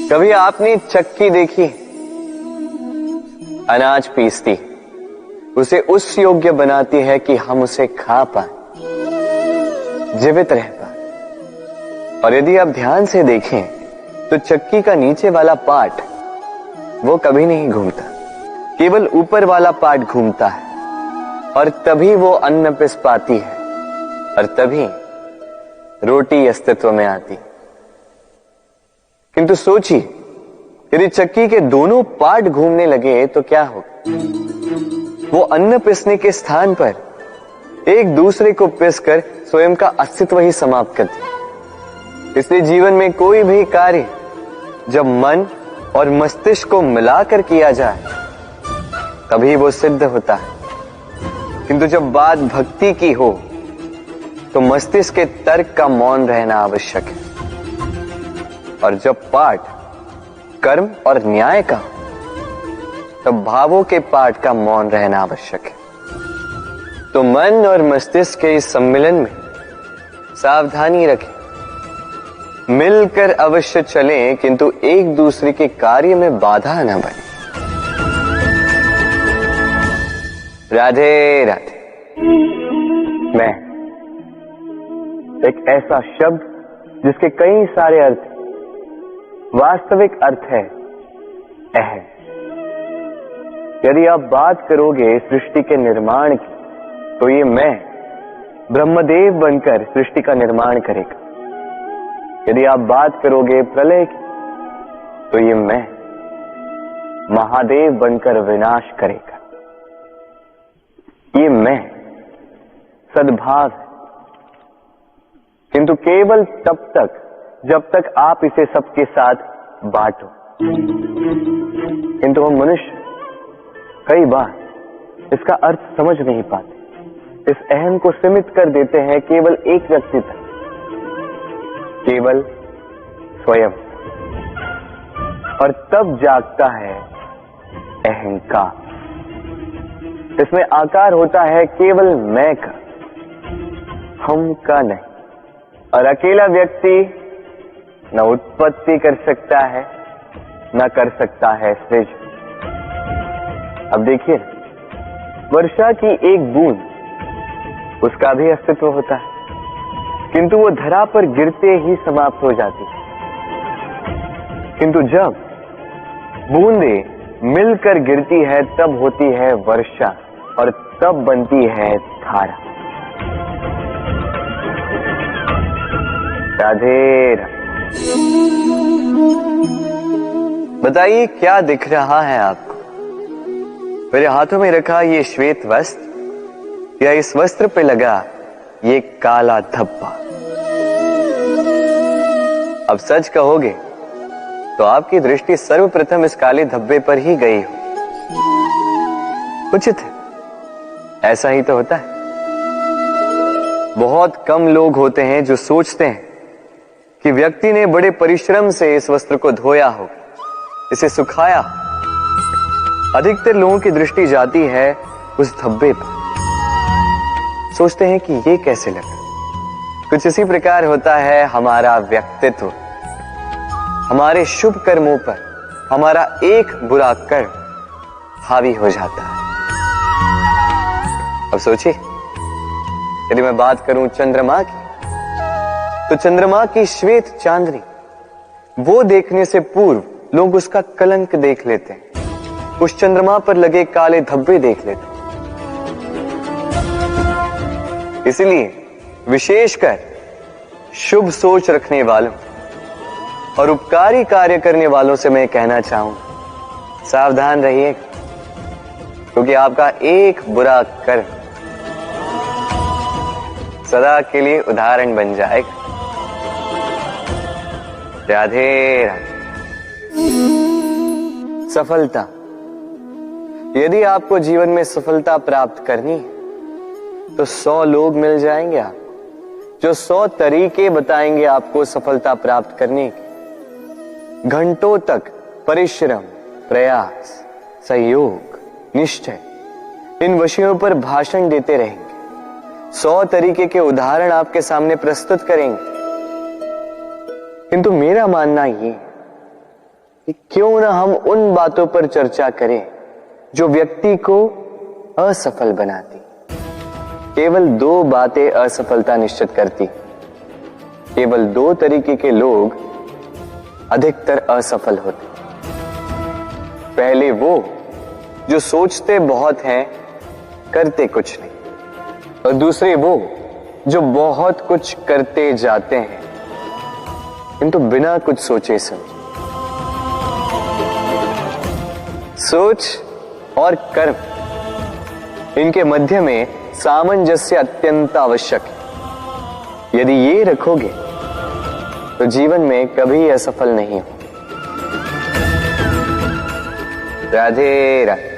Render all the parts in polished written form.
कभी आपने चक्की देखी? अनाज पीसती, उसे उस योग्य बनाती है कि हम उसे खा पाए, जीवित रह पाए। और यदि आप ध्यान से देखें तो चक्की का नीचे वाला पार्ट वो कभी नहीं घूमता, केवल ऊपर वाला पार्ट घूमता है, और तभी वो अन्न पिस पाती है, और तभी रोटी अस्तित्व में आती। किंतु सोचिए, यदि चक्की के दोनों पार्ट घूमने लगे तो क्या होगा? वो अन्न पिसने के स्थान पर एक दूसरे को पिसकर स्वयं का अस्तित्व ही समाप्त करती है। इसलिए जीवन में कोई भी कार्य जब मन और मस्तिष्क को मिलाकर किया जाए तभी वो सिद्ध होता है। किंतु जब बात भक्ति की हो तो मस्तिष्क के तर्क का मौन रहना आवश्यक है, और जब पाठ कर्म और न्याय का तब भावों के पाठ का मौन रहना आवश्यक है। तो मन और मस्तिष्क के इस सम्मिलन में सावधानी रखें, मिलकर अवश्य चलें, किंतु एक दूसरे के कार्य में बाधा न बने। राधे राधे। मैं एक ऐसा शब्द जिसके कई सारे अर्थ, वास्तविक अर्थ है अहम। यदि आप बात करोगे सृष्टि के निर्माण की तो ये मैं ब्रह्मदेव बनकर सृष्टि का निर्माण करेगा। यदि आप बात करोगे प्रलय की तो ये मैं महादेव बनकर विनाश करेगा। ये मैं सद्भाव है, किंतु केवल तब तक जब तक आप इसे सबके साथ बांटो। किंतु हम मनुष्य कई बार इसका अर्थ समझ नहीं पाते। इस अहम को सीमित कर देते हैं केवल एक व्यक्ति तक, केवल स्वयं, और तब जागता है अहंकार। इसमें आकार होता है केवल मैं का, हम का नहीं। और अकेला व्यक्ति न उत्पत्ति कर सकता है न कर सकता है सृजन। अब देखिए, वर्षा की एक बूंद, उसका भी अस्तित्व होता है, किंतु वो धरा पर गिरते ही समाप्त हो जाती है। किंतु जब बूंदें मिलकर गिरती है तब होती है वर्षा, और तब बनती है धारा। राधे राधे। बताइए क्या दिख रहा है आपको? मेरे हाथों में रखा ये श्वेत वस्त्र, या इस वस्त्र पे लगा ये काला धब्बा? अब सच कहोगे तो आपकी दृष्टि सर्वप्रथम इस काले धब्बे पर ही गई हो। उचित है, ऐसा ही तो होता है। बहुत कम लोग होते हैं जो सोचते हैं कि व्यक्ति ने बड़े परिश्रम से इस वस्त्र को धोया हो, इसे सुखाया हो। अधिकतर लोगों की दृष्टि जाती है उस धब्बे पर, सोचते हैं कि ये कैसे लगा। कुछ इसी प्रकार होता है हमारा व्यक्तित्व। हमारे शुभ कर्मों पर हमारा एक बुरा कर्म हावी हो जाता है। अब सोचिए, यदि मैं बात करूं चंद्रमा की, तो चंद्रमा की श्वेत चांदनी वो देखने से पूर्व लोग उसका कलंक देख लेते हैं, उस चंद्रमा पर लगे काले धब्बे देख लेते हैं। इसलिए विशेषकर शुभ सोच रखने वालों और उपकारी कार्य करने वालों से मैं कहना चाहूंगा, सावधान रहिए, क्योंकि आपका एक बुरा कर्म सदा के लिए उदाहरण बन जाएगा। राधे राधे। सफलता। यदि आपको जीवन में सफलता प्राप्त करनी है तो 100 लोग मिल जाएंगे आपको, जो 100 तरीके बताएंगे आपको सफलता प्राप्त करने के। घंटों तक परिश्रम, प्रयास, सहयोग, निश्चय, इन विषयों पर भाषण देते रहेंगे। 100 तरीके के उदाहरण आपके सामने प्रस्तुत करेंगे। किंतु मेरा मानना ये कि क्यों ना हम उन बातों पर चर्चा करें जो व्यक्ति को असफल बनाती। केवल 2 बातें असफलता निश्चित करती। केवल 2 तरीके के लोग अधिकतर असफल होते। पहले वो जो सोचते बहुत हैं, करते कुछ नहीं, और दूसरे वो जो बहुत कुछ करते जाते हैं किंतु बिना कुछ सोचे समझे। सोच और कर्म, इनके मध्य में सामंजस्य अत्यंत आवश्यक है। यदि ये रखोगे तो जीवन में कभी असफल नहीं हो। राधे राधे।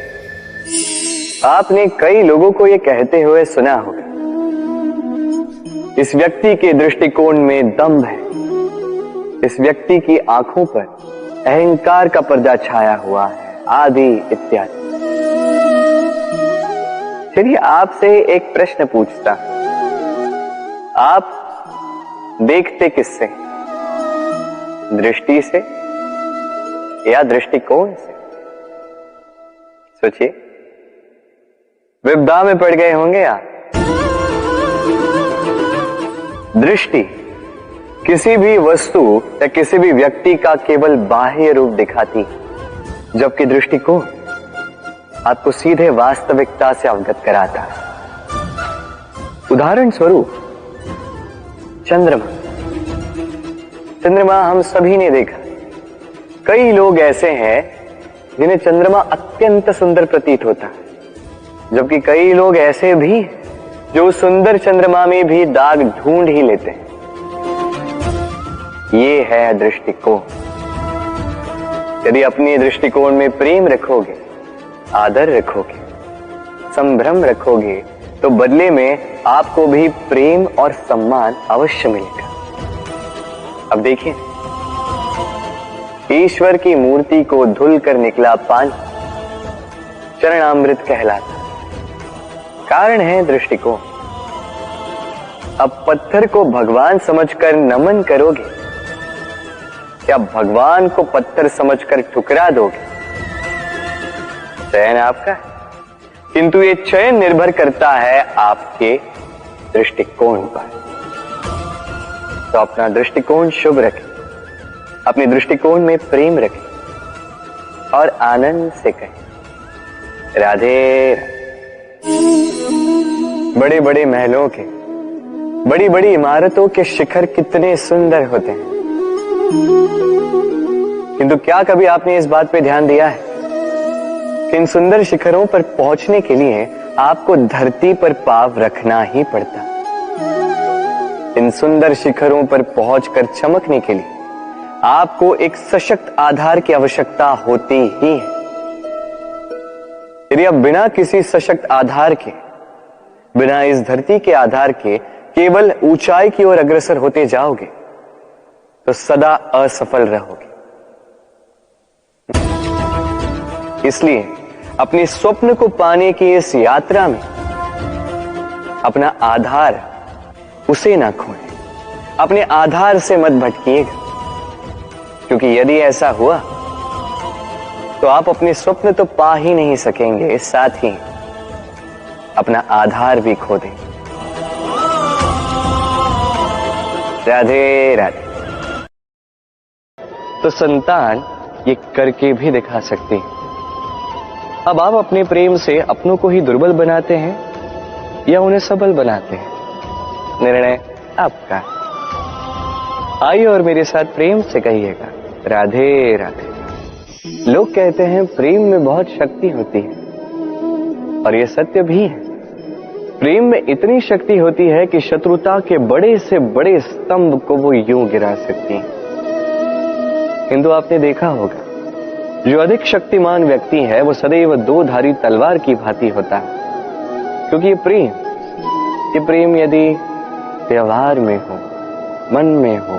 आपने कई लोगों को यह कहते हुए सुना होगा, इस व्यक्ति के दृष्टिकोण में दंभ है, इस व्यक्ति की आंखों पर अहंकार का पर्दा छाया हुआ है, आदि इत्यादि। चलिए आपसे एक प्रश्न पूछता, आप देखते किससे? दृष्टि से या दृष्टिकोण से? सोचिए, विपदा में पड़ गए होंगे आप। दृष्टि किसी भी वस्तु या किसी भी व्यक्ति का केवल बाह्य रूप दिखाती, जबकि दृष्टिकोण आपको सीधे वास्तविकता से अवगत कराता। उदाहरण स्वरूप चंद्रमा। चंद्रमा हम सभी ने देखा। कई लोग ऐसे हैं जिन्हें चंद्रमा अत्यंत सुंदर प्रतीत होता है, जबकि कई लोग ऐसे भी जो सुंदर चंद्रमा में भी दाग ढूंढ ही लेते हैं। ये है दृष्टिकोण। यदि अपने दृष्टिकोण में प्रेम रखोगे, आदर रखोगे, संभ्रम रखोगे, तो बदले में आपको भी प्रेम और सम्मान अवश्य मिलेगा। अब देखिए, ईश्वर की मूर्ति को धुल कर निकला पानी चरणामृत कहलाता। कारण है दृष्टिकोण। अब पत्थर को भगवान समझकर नमन करोगे, क्या भगवान को पत्थर समझकर ठुकरा दोगे? चयन आपका है, किंतु ये चयन निर्भर करता है आपके दृष्टिकोण पर। तो अपना दृष्टिकोण शुभ रखें, अपने दृष्टिकोण में प्रेम रखें और आनंद से कहें राधे। बड़े बड़े महलों के, बड़ी बड़ी इमारतों के शिखर कितने सुंदर होते हैं, किंतु क्या कभी आपने इस बात पे ध्यान दिया है कि इन सुंदर शिखरों पर पहुंचने के लिए आपको धरती पर पांव रखना ही पड़ता। इन सुंदर शिखरों पर पहुंचकर चमकने के लिए आपको एक सशक्त आधार की आवश्यकता होती ही है। यदि आप बिना किसी सशक्त आधार के, बिना इस धरती के आधार के केवल ऊंचाई की ओर अग्रसर होते जाओगे तो सदा असफल रहोगे। इसलिए अपने स्वप्न को पाने की इस यात्रा में अपना आधार उसे ना खोएं, अपने आधार से मत भटकिएगा, क्योंकि यदि ऐसा हुआ तो आप अपने स्वप्न तो पा ही नहीं सकेंगे, साथ ही अपना आधार भी खो देंगे। राधे राधे। तो संतान ये करके भी दिखा सकती है। अब आप अपने प्रेम से अपनों को ही दुर्बल बनाते हैं या उन्हें सबल बनाते हैं, निर्णय आपका। आइए और मेरे साथ प्रेम से कहिएगा राधे राधे। लोग कहते हैं प्रेम में बहुत शक्ति होती है, और यह सत्य भी है। प्रेम में इतनी शक्ति होती है कि शत्रुता के बड़े से बड़े स्तंभ को वो यूं गिरा सकती है। किंतु आपने देखा होगा, जो अधिक शक्तिमान व्यक्ति है वो सदैव 2 धारी तलवार की भांति होता है, क्योंकि ये प्रेम यदि व्यवहार में हो, मन में हो,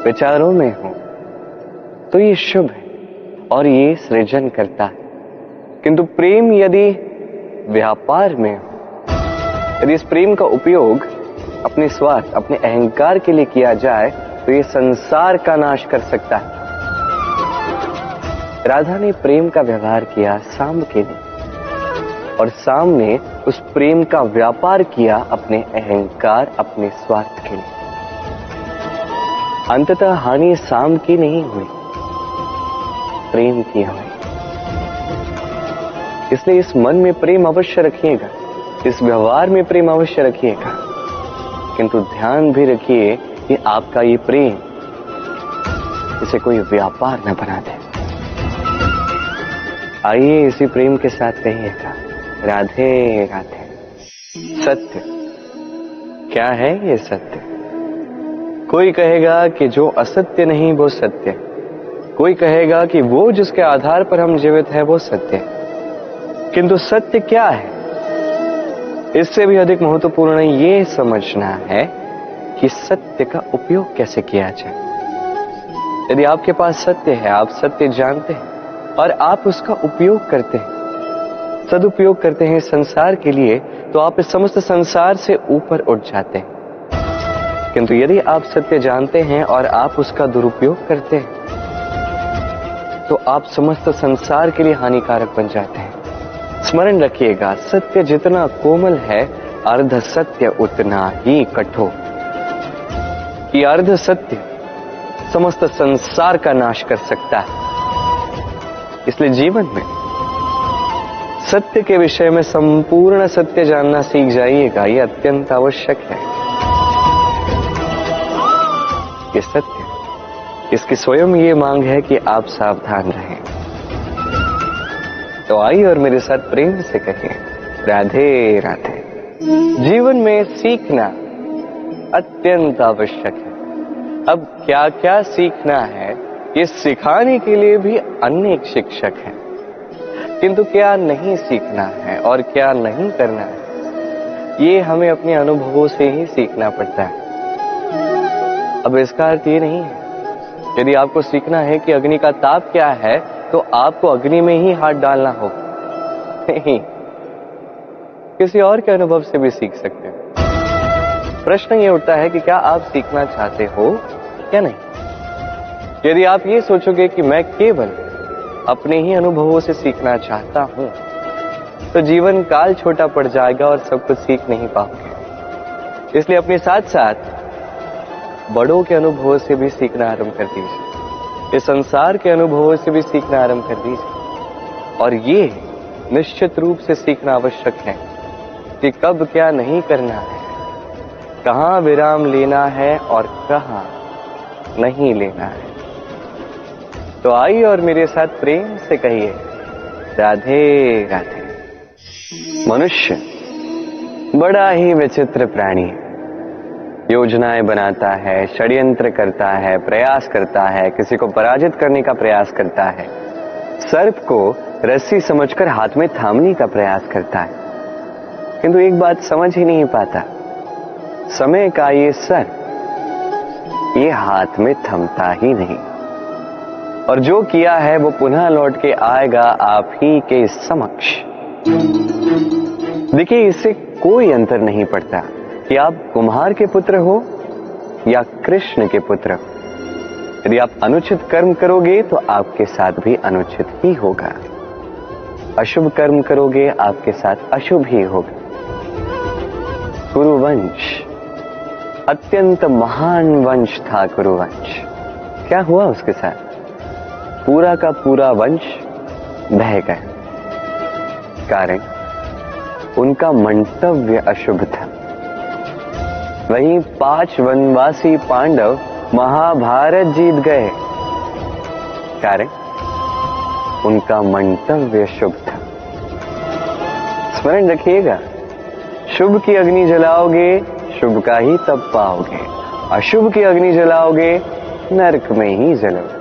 विचारों में हो, तो ये शुभ है और ये सृजन करता है। किंतु प्रेम यदि व्यापार में हो, यदि इस प्रेम का उपयोग अपने स्वार्थ, अपने अहंकार के लिए किया जाए, तो ये संसार का नाश कर सकता है। राधा ने प्रेम का व्यवहार किया साम के लिए, और साम ने उस प्रेम का व्यापार किया अपने अहंकार, अपने स्वार्थ के लिए। अंततः हानि साम की नहीं हुई, प्रेम की हुई। इसलिए इस मन में प्रेम अवश्य रखिएगा, इस व्यवहार में प्रेम अवश्य रखिएगा, किंतु ध्यान भी रखिए कि आपका ये प्रेम इसे कोई व्यापार न बना दे। आइए इसी प्रेम के साथ कहिएगा, राधे राधे। सत्य क्या है ये सत्य? कोई कहेगा कि जो असत्य नहीं वो सत्य, कोई कहेगा कि वो जिसके आधार पर हम जीवित हैं वो सत्य। किंतु सत्य क्या है? इससे भी अधिक महत्वपूर्ण ये समझना है कि सत्य का उपयोग कैसे किया जाए। यदि आपके पास सत्य है, आप सत्य जानते हैं और आप उसका उपयोग करते हैं, सदुपयोग करते हैं संसार के लिए, तो आप इस समस्त संसार से ऊपर उठ जाते हैं। किंतु यदि आप सत्य जानते हैं और आप उसका दुरुपयोग करते हैं, तो आप समस्त संसार के लिए हानिकारक बन जाते हैं। स्मरण रखिएगा, सत्य जितना कोमल है, अर्ध सत्य उतना ही कठोर। कि अर्ध सत्य समस्त संसार का नाश कर सकता है। इसलिए जीवन में सत्य के विषय में संपूर्ण सत्य जानना सीख जाइएगा, यह अत्यंत आवश्यक है। ये सत्य, इसकी स्वयं ये मांग है कि आप सावधान रहें। तो आइए और मेरे साथ प्रेम से कहिए, राधे राधे। जीवन में सीखना अत्यंत आवश्यक है। अब क्या क्या सीखना है, ये सिखाने के लिए भी अनेक शिक्षक हैं, किंतु क्या नहीं सीखना है और क्या नहीं करना है, ये हमें अपने अनुभवों से ही सीखना पड़ता है। अब इसका अर्थ ये नहीं है, यदि आपको सीखना है कि अग्नि का ताप क्या है, तो आपको अग्नि में ही हाथ डालना होगा। नहीं, किसी और के अनुभव से भी सीख सकते हैं। प्रश्न ये उठता है कि क्या आप सीखना चाहते हो या नहीं। यदि आप ये सोचोगे कि मैं केवल अपने ही अनुभवों से सीखना चाहता हूं, तो जीवन काल छोटा पड़ जाएगा और सब कुछ सीख नहीं पाओगे। इसलिए अपने साथ साथ बड़ों के अनुभवों से भी सीखना आरंभ कर दीजिए, इस संसार के अनुभवों से भी सीखना आरंभ कर दीजिए। और ये निश्चित रूप से सीखना आवश्यक है कि कब क्या नहीं करना है, कहां विराम लेना है और कहां नहीं लेना है। तो आइए और मेरे साथ प्रेम से कहिए, राधे राधे। मनुष्य बड़ा ही विचित्र प्राणी है। योजनाएं बनाता है, षड्यंत्र करता है, प्रयास करता है, किसी को पराजित करने का प्रयास करता है, सर्प को रस्सी समझकर हाथ में थामने का प्रयास करता है। किंतु एक बात समझ ही नहीं पाता, समय का ये सर्प ये हाथ में थमता ही नहीं, और जो किया है वो पुनः लौट के आएगा आप ही के समक्ष। देखिए, इससे कोई अंतर नहीं पड़ता कि आप कुम्हार के पुत्र हो या कृष्ण के पुत्र हो। यदि आप अनुचित कर्म करोगे तो आपके साथ भी अनुचित ही होगा, अशुभ कर्म करोगे आपके साथ अशुभ ही होगा। कुरुवंश अत्यंत महान वंश था। कुरुवंश क्या हुआ उसके साथ? पूरा का पूरा वंश बह गया। कारण उनका मंतव्य अशुभ था। वहीं 5 वनवासी पांडव महाभारत जीत गए, कारण उनका मंतव्य शुभ था। स्मरण रखिएगा, शुभ की अग्नि जलाओगे शुभ का ही तप पाओगे, अशुभ की अग्नि जलाओगे नरक में ही जलोगे।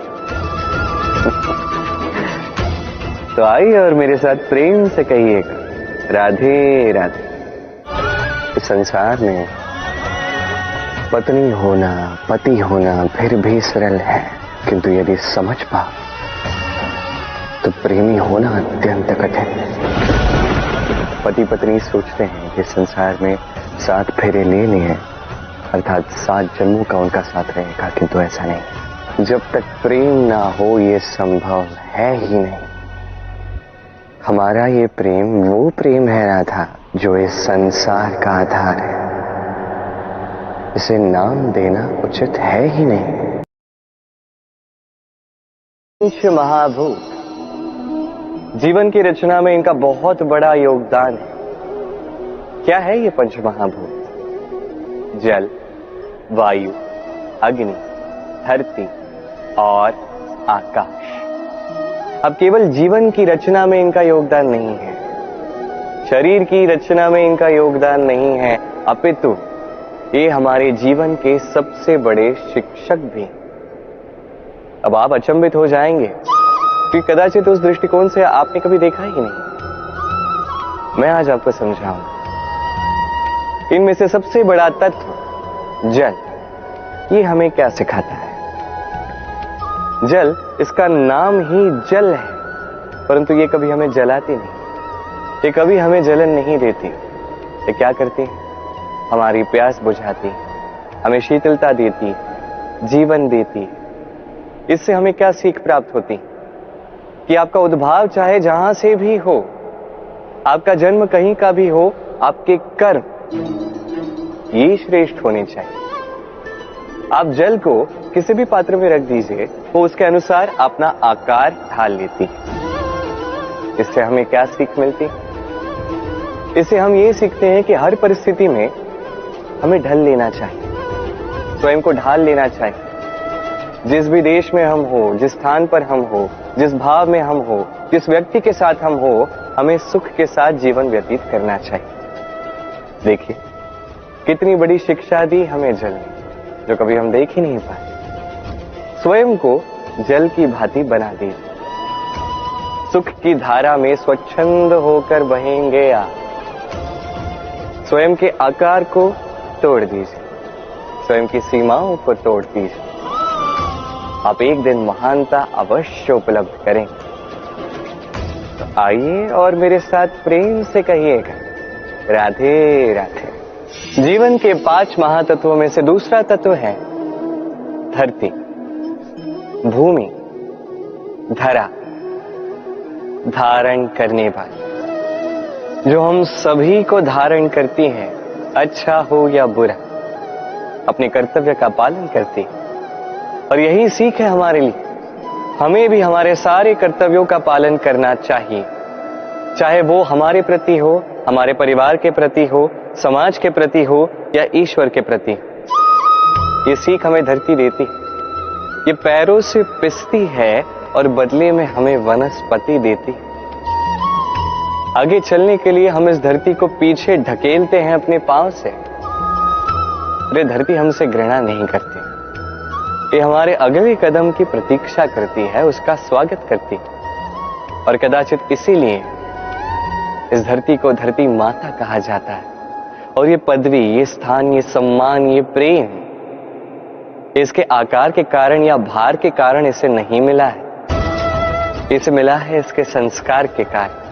तो आइए और मेरे साथ प्रेम से कहिएगा, राधे राधे। इस संसार में पत्नी होना, पति होना फिर भी सरल है, किंतु यदि समझ पाओ तो प्रेमी होना अत्यंत कठिन है। पति पत्नी सोचते हैं कि संसार में 7 फेरे ले लिए हैं, अर्थात 7 जन्मों का उनका साथ रहेगा, किंतु ऐसा नहीं। जब तक प्रेम ना हो ये संभव है ही नहीं। हमारा ये प्रेम वो प्रेम है राधा जो इस संसार का आधार है। इसे नाम देना उचित है ही नहीं। पंच महाभूत, जीवन की रचना में इनका बहुत बड़ा योगदान है। क्या है ये पंच महाभूत? जल, वायु, अग्नि, धरती और आकाश। अब केवल जीवन की रचना में इनका योगदान नहीं है, शरीर की रचना में इनका योगदान नहीं है, अपितु ये हमारे जीवन के सबसे बड़े शिक्षक भी। अब आप अचंभित हो जाएंगे कि कदाचित उस दृष्टिकोण से आपने कभी देखा ही नहीं। मैं आज आपको समझाऊंगा। इनमें से सबसे बड़ा तत्व जल, ये हमें क्या सिखाता है? जल, इसका नाम ही जल है, परंतु ये कभी हमें जलाती नहीं, ये कभी हमें जलन नहीं देती। ये क्या करती है? हमारी प्यास बुझाती, हमें शीतलता देती, जीवन देती। इससे हमें क्या सीख प्राप्त होती कि आपका उद्भव चाहे जहां से भी हो, आपका जन्म कहीं का भी हो, आपके कर्म ये श्रेष्ठ होने चाहिए। आप जल को किसी भी पात्र में रख दीजिए, वो उसके अनुसार अपना आकार ढाल लेती है। इससे हमें क्या सीख मिलती? इससे हम ये सीखते हैं कि हर परिस्थिति में हमें ढल लेना चाहिए, स्वयं को ढाल लेना चाहिए। जिस भी देश में हम हो, जिस स्थान पर हम हो, जिस भाव में हम हो, जिस व्यक्ति के साथ हम हो, हमें सुख के साथ जीवन व्यतीत करना चाहिए। देखिए कितनी बड़ी शिक्षा दी हमें जल ने, जो कभी हम देख ही नहीं पाए। स्वयं को जल की भांति बना दी, सुख की धारा में स्वच्छंद होकर बहेंगे आप। स्वयं के आकार को तोड़ दीजिए, स्वयं की सीमाओं को तोड़ दीजिए। आप एक दिन महानता अवश्य उपलब्ध करेंगे। तो आइए और मेरे साथ प्रेम से कहिएगा, राधे राधे। जीवन के 5 महातत्वों में से दूसरा तत्व है धरती, भूमि, धरा, धारण करने वाली, जो हम सभी को धारण करती है, अच्छा हो या बुरा, अपने कर्तव्य का पालन करती है। और यही सीख है हमारे लिए। हमें भी हमारे सारे कर्तव्यों का पालन करना चाहिए, चाहे वो हमारे प्रति हो, हमारे परिवार के प्रति हो, समाज के प्रति हो या ईश्वर के प्रति। ये सीख हमें धरती देती है। ये पैरों से पिसती है और बदले में हमें वनस्पति देती है। आगे चलने के लिए हम इस धरती को पीछे ढकेलते हैं अपने पांव से। अरे धरती हमसे घृणा नहीं करती, ये हमारे अगले कदम की प्रतीक्षा करती है, उसका स्वागत करती है। और कदाचित इसीलिए इस धरती को धरती माता कहा जाता है। और ये पदवी, ये स्थान, ये सम्मान, ये प्रेम, इसके आकार के कारण या भार के कारण इसे नहीं मिला है, इसे मिला है इसके संस्कार के कारण।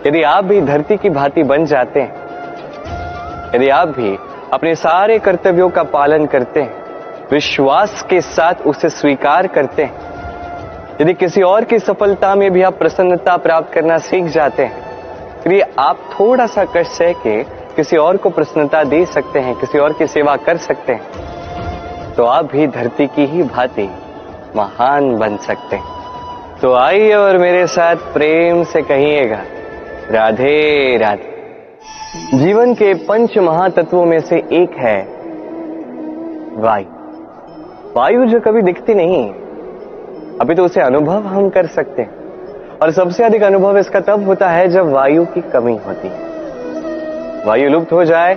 यदि आप भी धरती की भांति बन जाते हैं, यदि आप भी अपने सारे कर्तव्यों का पालन करते हैं, विश्वास के साथ उसे स्वीकार करते हैं, यदि किसी और की सफलता में भी आप प्रसन्नता प्राप्त करना सीख जाते हैं, फिर आप थोड़ा सा कष्ट सह के किसी और को प्रसन्नता दे सकते हैं, किसी और की सेवा कर सकते हैं, तो आप भी धरती की ही भांति महान बन सकते हैं। तो आइए और मेरे साथ प्रेम से कहिएगा, राधे राधे। जीवन के 5 महातत्वों में से एक है वायु। वायु जो कभी दिखती नहीं, अभी तो उसे अनुभव हम कर सकते हैं। और सबसे अधिक अनुभव इसका तब होता है जब वायु की कमी होती है। वायु लुप्त हो जाए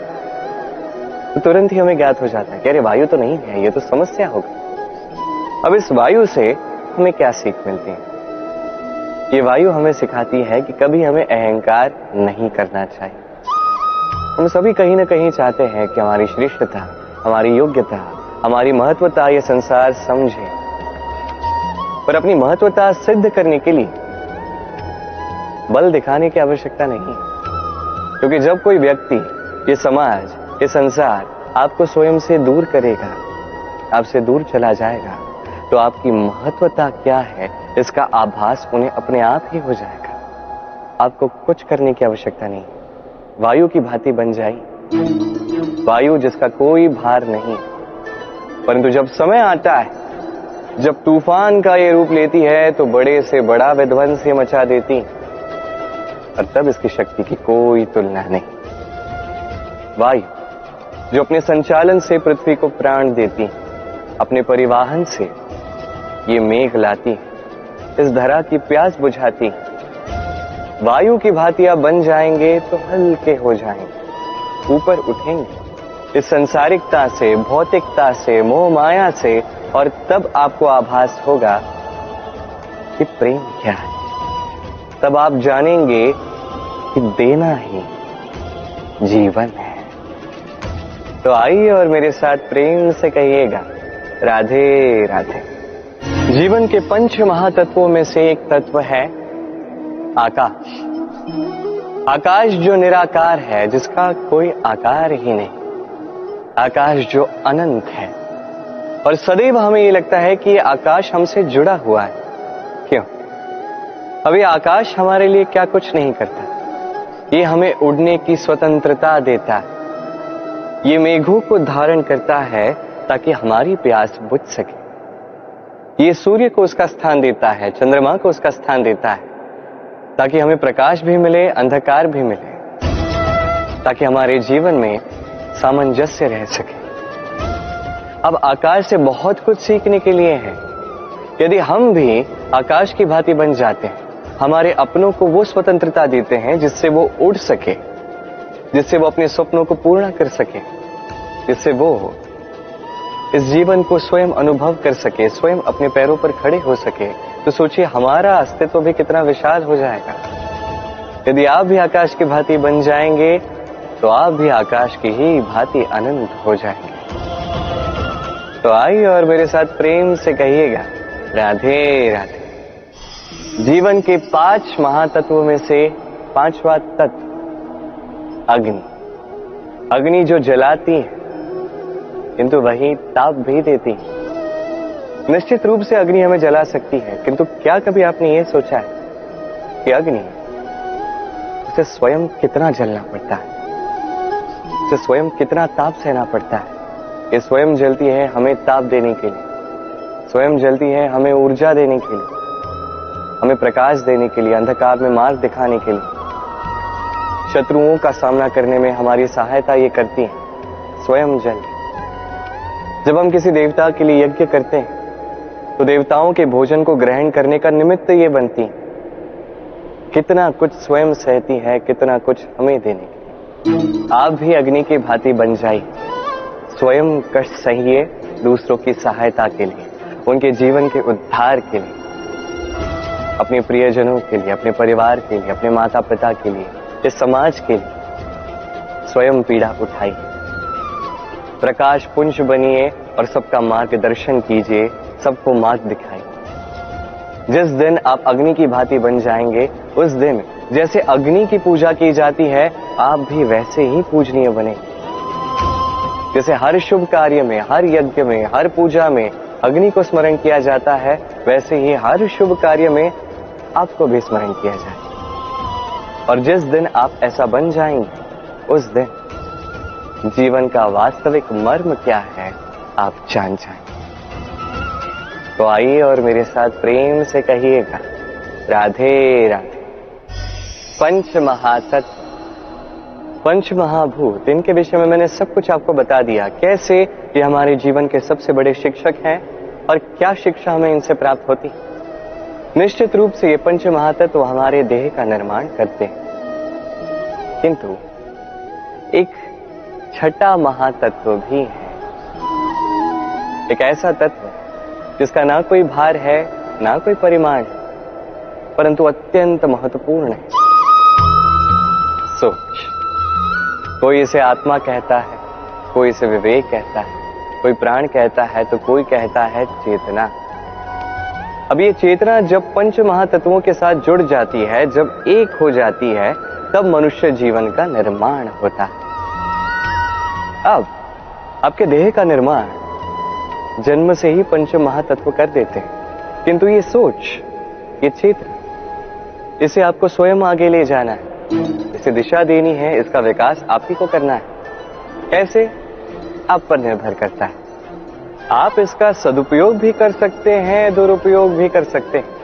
तो तुरंत ही हमें ज्ञात हो जाता है कि अरे वायु तो नहीं है, ये तो समस्या हो गई। अब इस वायु से हमें क्या सीख मिलती है? ये वायु हमें सिखाती है कि कभी हमें अहंकार नहीं करना चाहिए। हम सभी कहीं ना कहीं चाहते हैं कि हमारी श्रेष्ठता, हमारी योग्यता, हमारी महत्वता ये संसार समझे। पर अपनी महत्वता सिद्ध करने के लिए बल दिखाने की आवश्यकता नहीं, क्योंकि जब कोई व्यक्ति, ये समाज, ये संसार आपको स्वयं से दूर करेगा, आपसे दूर चला जाएगा, तो आपकी महत्वता क्या है इसका आभास उन्हें अपने आप ही हो जाएगा। आपको कुछ करने की आवश्यकता नहीं। वायु की भांति बन जाइए, वायु जिसका कोई भार नहीं। परंतु जब समय आता है, जब तूफान का ये रूप लेती है तो बड़े से बड़ा विध्वंस ये मचा देती, और तब इसकी शक्ति की कोई तुलना नहीं। वायु जो अपने संचालन से पृथ्वी को प्राण देती, अपने परिवहन से ये मेघ लाती, इस धरा की प्यास बुझाती। वायु की भांति आप बन जाएंगे तो हल्के हो जाएंगे, ऊपर उठेंगे इस संसारिकता से, भौतिकता से, मोह माया से, और तब आपको आभास होगा कि प्रेम क्या है। तब आप जानेंगे कि देना ही जीवन है। तो आइए और मेरे साथ प्रेम से कहिएगा, राधे राधे। जीवन के पंच महातत्वों में से एक तत्व है आकाश। आकाश जो निराकार है, जिसका कोई आकार ही नहीं। आकाश जो अनंत है, और सदैव हमें ये लगता है कि ये आकाश हमसे जुड़ा हुआ है। क्यों? अभी आकाश हमारे लिए क्या कुछ नहीं करता। ये हमें उड़ने की स्वतंत्रता देता है। ये मेघों को धारण करता है ताकि हमारी प्यास बुझ सके। ये सूर्य को उसका स्थान देता है, चंद्रमा को उसका स्थान देता है, ताकि हमें प्रकाश भी मिले, अंधकार भी मिले, ताकि हमारे जीवन में सामंजस्य रह सके। अब आकाश से बहुत कुछ सीखने के लिए है। यदि हम भी आकाश की भांति बन जाते हैं, हमारे अपनों को वो स्वतंत्रता देते हैं जिससे वो उड़ सके, जिससे वो अपने सपनों को पूर्ण कर सके, जिससे वो इस जीवन को स्वयं अनुभव कर सके, स्वयं अपने पैरों पर खड़े हो सके, तो सोचिए हमारा अस्तित्व भी कितना विशाल हो जाएगा। यदि आप भी आकाश की भांति बन जाएंगे तो आप भी आकाश की ही भांति अनंत हो जाएंगे। तो आइए और मेरे साथ प्रेम से कहिएगा, राधे राधे। जीवन के 5 महातत्वों में से 5वां तत्व अग्नि। अग्नि जो जलाती है किंतु वही ताप भी देती है। निश्चित रूप से अग्नि हमें जला सकती है, किंतु क्या कभी आपने ये सोचा है कि अग्नि उसे स्वयं कितना जलना पड़ता है, उसे स्वयं कितना ताप सहना पड़ता है। ये स्वयं जलती है हमें ताप देने के लिए, स्वयं जलती है हमें ऊर्जा देने के लिए, हमें प्रकाश देने के लिए, अंधकार में मार्ग दिखाने के लिए, शत्रुओं का सामना करने में हमारी सहायता ये करती है, स्वयं जल। जब हम किसी देवता के लिए यज्ञ करते हैं तो देवताओं के भोजन को ग्रहण करने का निमित्त ये बनती है। कितना कुछ स्वयं सहती है, कितना कुछ हमें देने के लिए। आप भी अग्नि की भांति बन जाइए, स्वयं कष्ट सहिए दूसरों की सहायता के लिए, उनके जीवन के उद्धार के लिए, अपने प्रियजनों के लिए, अपने परिवार के लिए, अपने माता पिता के लिए, इस समाज के लिए स्वयं पीड़ा उठाइए। प्रकाश पुंज बनिए और सबका मार्गदर्शन कीजिए, सबको मार्ग दिखाइए। जिस दिन आप अग्नि की भांति बन जाएंगे, उस दिन जैसे अग्नि की पूजा की जाती है, आप भी वैसे ही पूजनीय बनेंगे। जैसे हर शुभ कार्य में, हर यज्ञ में, हर पूजा में अग्नि को स्मरण किया जाता है, वैसे ही हर शुभ कार्य में आपको भी स्मरण किया जाए। और जिस दिन आप ऐसा बन जाएंगे, उस दिन जीवन का वास्तविक मर्म क्या है आप जान जाएंगे। तो आइए और मेरे साथ प्रेम से कहिएगा, राधे राधे। पंच महातत्व, पंच महाभूत, इनके विषय में मैंने सब कुछ आपको बता दिया। कैसे ये हमारे जीवन के सबसे बड़े शिक्षक हैं और क्या शिक्षा हमें इनसे प्राप्त होती। निश्चित रूप से ये पंच महातत्व हमारे देह का निर्माण करते हैं, किंतु एक छठा महातत्व भी है। एक ऐसा तत्व जिसका ना कोई भार है, ना कोई परिमाण है, परंतु अत्यंत महत्वपूर्ण है। सोच। कोई इसे आत्मा कहता है, कोई इसे विवेक कहता है, कोई प्राण कहता है, तो कोई कहता है चेतना। अब ये चेतना जब पंच महातत्वों के साथ जुड़ जाती है, जब एक हो जाती है, तब मनुष्य जीवन का निर्माण होता है। अब आपके देह का निर्माण जन्म से ही पंच महातत्व कर देते हैं, किंतु ये सोच, ये चेतना, इसे आपको स्वयं आगे ले जाना है, इसे दिशा देनी है, इसका विकास आप ही को करना है। कैसे? आप पर निर्भर करता है। आप इसका सदुपयोग भी कर सकते हैं, दुरुपयोग भी कर सकते हैं।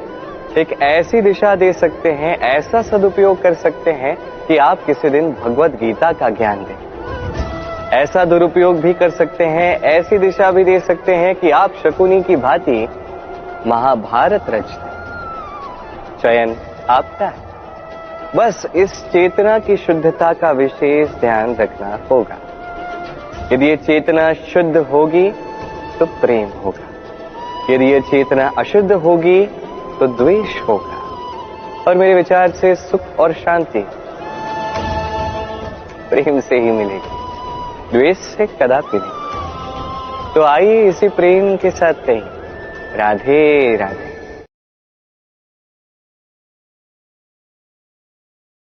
एक ऐसी दिशा दे सकते हैं, ऐसा सदुपयोग कर सकते हैं कि आप किसी दिन भगवत गीता का ज्ञान दें। ऐसा दुरुपयोग भी कर सकते हैं, ऐसी दिशा भी दे सकते हैं कि आप शकुनी की भांति महाभारत रच दें। चयन आपका है, बस इस चेतना की शुद्धता का विशेष ध्यान रखना होगा। यदि ये चेतना शुद्ध होगी तो प्रेम होगा, यदि ये चेतना अशुद्ध होगी तो द्वेष होगा, और मेरे विचार से सुख और शांति प्रेम से ही मिलेगी, द्वेष से कदापि नहीं। तो आइए इसी प्रेम के साथ कहें राधे राधे।